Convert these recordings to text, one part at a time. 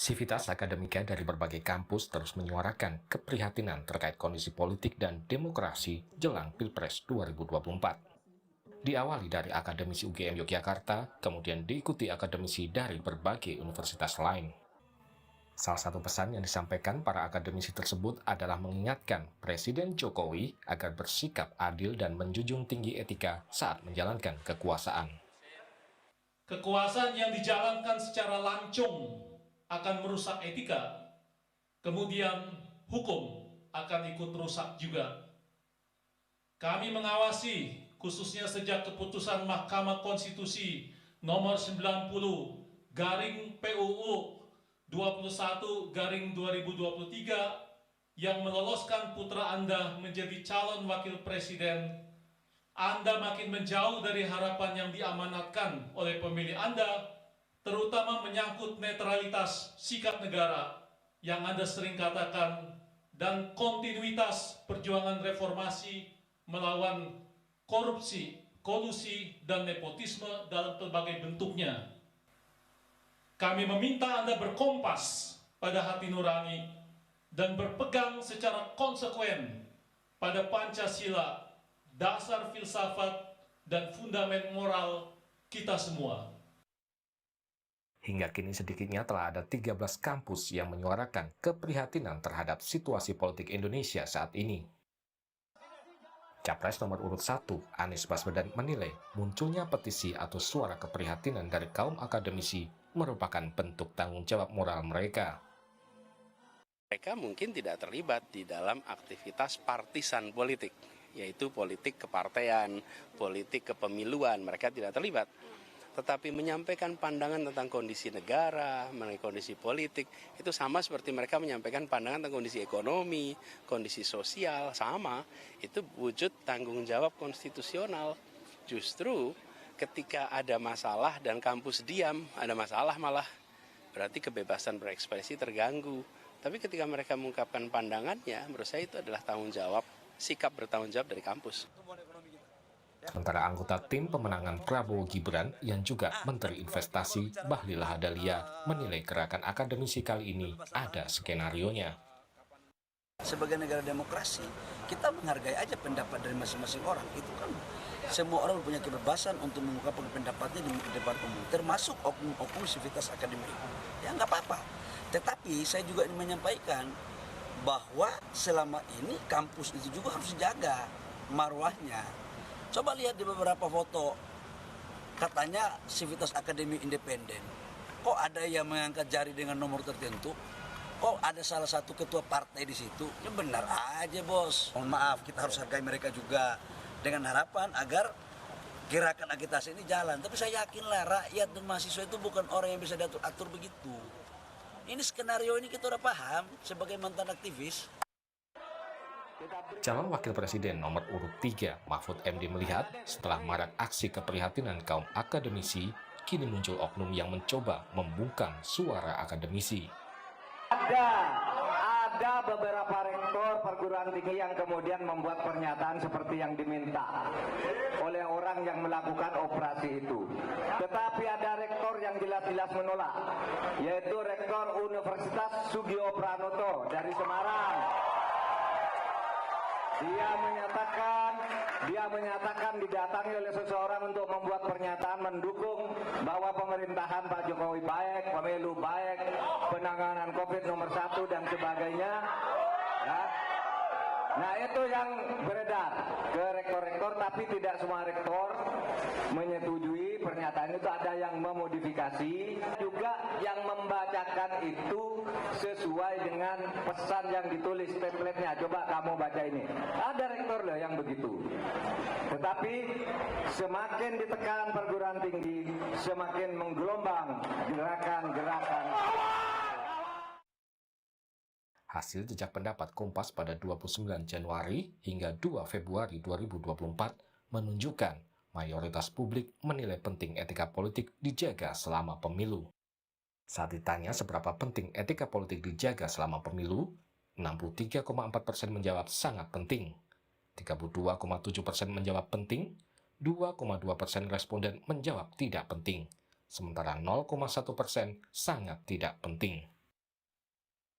Sivitas akademika dari berbagai kampus terus menyuarakan keprihatinan terkait kondisi politik dan demokrasi jelang Pilpres 2024. Diawali dari akademisi UGM Yogyakarta, kemudian diikuti akademisi dari berbagai universitas lain. Salah satu pesan yang disampaikan para akademisi tersebut adalah mengingatkan Presiden Jokowi agar bersikap adil dan menjunjung tinggi etika saat menjalankan kekuasaan. Kekuasaan yang dijalankan secara lancung akan merusak etika, kemudian hukum akan ikut rusak juga. Kami mengawasi khususnya sejak keputusan Mahkamah Konstitusi nomor 90/PUU 21/2023 yang meloloskan putra Anda menjadi calon wakil presiden. Anda makin menjauh dari harapan yang diamanatkan oleh pemilih Anda, terutama menyangkut netralitas sikap negara yang Anda sering katakan, dan kontinuitas perjuangan reformasi melawan korupsi, kolusi, dan nepotisme dalam berbagai bentuknya. Kami meminta Anda berkompas pada hati nurani dan berpegang secara konsekuen pada Pancasila, dasar filsafat, dan fundamen moral kita semua. Hingga kini sedikitnya telah ada 13 kampus yang menyuarakan keprihatinan terhadap situasi politik Indonesia saat ini. Capres nomor urut 1, Anies Baswedan menilai munculnya petisi atau suara keprihatinan dari kaum akademisi merupakan bentuk tanggung jawab moral mereka. Mereka mungkin tidak terlibat di dalam aktivitas partisan politik, yaitu politik kepartean, politik kepemiluan, mereka tidak terlibat. Tetapi menyampaikan pandangan tentang kondisi negara, mengenai kondisi politik, itu sama seperti mereka menyampaikan pandangan tentang kondisi ekonomi, kondisi sosial, sama. Itu wujud tanggung jawab konstitusional. Justru ketika ada masalah dan kampus diam, ada masalah malah, berarti kebebasan berekspresi terganggu. Tapi ketika mereka mengungkapkan pandangannya, menurut saya itu adalah tanggung jawab, sikap bertanggung jawab dari kampus. Sementara anggota tim pemenangan Prabowo Gibran yang juga Menteri Investasi Bahlil Lahadalia menilai gerakan akademisi kali ini ada skenarionya. Sebagai negara demokrasi, kita menghargai aja pendapat dari masing-masing orang. Itu kan semua orang punya kebebasan untuk mengungkapkan pendapatnya di depan umum, termasuk oknum sivitas akademik. Ya nggak apa-apa. Tetapi saya juga ingin menyampaikan bahwa selama ini kampus itu juga harus dijaga marwahnya. Coba lihat di beberapa foto, katanya sivitas akademik independen. Kok ada yang mengangkat jari dengan nomor tertentu? Kok ada salah satu ketua partai di situ? Ya benar aja bos. Mohon maaf, kita harus hargai mereka juga. Dengan harapan agar gerakan agitasi ini jalan. Tapi saya yakinlah rakyat dan mahasiswa itu bukan orang yang bisa diatur-atur begitu. Ini skenario ini kita udah paham sebagai mantan aktivis. Calon Wakil Presiden nomor urut 3, Mahfud MD melihat setelah marak aksi keprihatinan kaum akademisi, kini muncul oknum yang mencoba membungkam suara akademisi. Ada beberapa rektor perguruan tinggi yang kemudian membuat pernyataan seperti yang diminta oleh orang yang melakukan operasi itu. Tetapi ada rektor yang jelas-jelas menolak, yaitu Rektor Universitas Sugio Pranoto dari Semarang. Dia menyatakan didatangi oleh seseorang untuk membuat pernyataan mendukung bahwa pemerintahan Pak Jokowi baik, pemilu baik, penanganan COVID nomor 1 dan sebagainya. Ya. Nah itu yang beredar ke rektor-rektor, tapi tidak semua rektor menyetujui pernyataan itu ada yang memodifikasi, juga yang membacakan itu sesuai dengan pesan yang ditulis template-nya. Coba kamu baca ini. Ada rektor loh yang begitu. Tetapi semakin ditekan perguruan tinggi, semakin menggelombang gerakan-gerakan. Hasil jejak pendapat Kompas pada 29 Januari hingga 2 Februari 2024 menunjukkan mayoritas publik menilai penting etika politik dijaga selama pemilu. Saat ditanya seberapa penting etika politik dijaga selama pemilu, 63,4% menjawab sangat penting, 32,7% menjawab penting, 2,2% responden menjawab tidak penting, sementara 0,1% sangat tidak penting.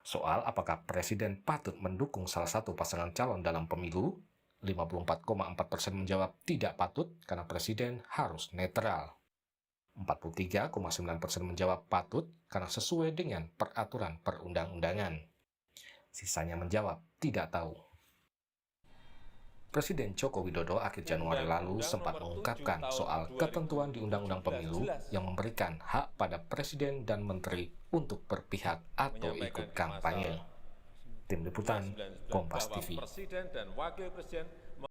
Soal apakah presiden patut mendukung salah satu pasangan calon dalam pemilu, 54,4% menjawab tidak patut karena presiden harus netral. 43,9% menjawab patut karena sesuai dengan peraturan perundang-undangan. Sisanya menjawab tidak tahu. Presiden Joko Widodo akhir Januari lalu sempat mengungkapkan soal ketentuan di Undang-Undang Pemilu yang memberikan hak pada presiden dan menteri untuk berpihak atau ikut kampanye. Tim Liputan, Kompas TV. Presiden dan wakil presiden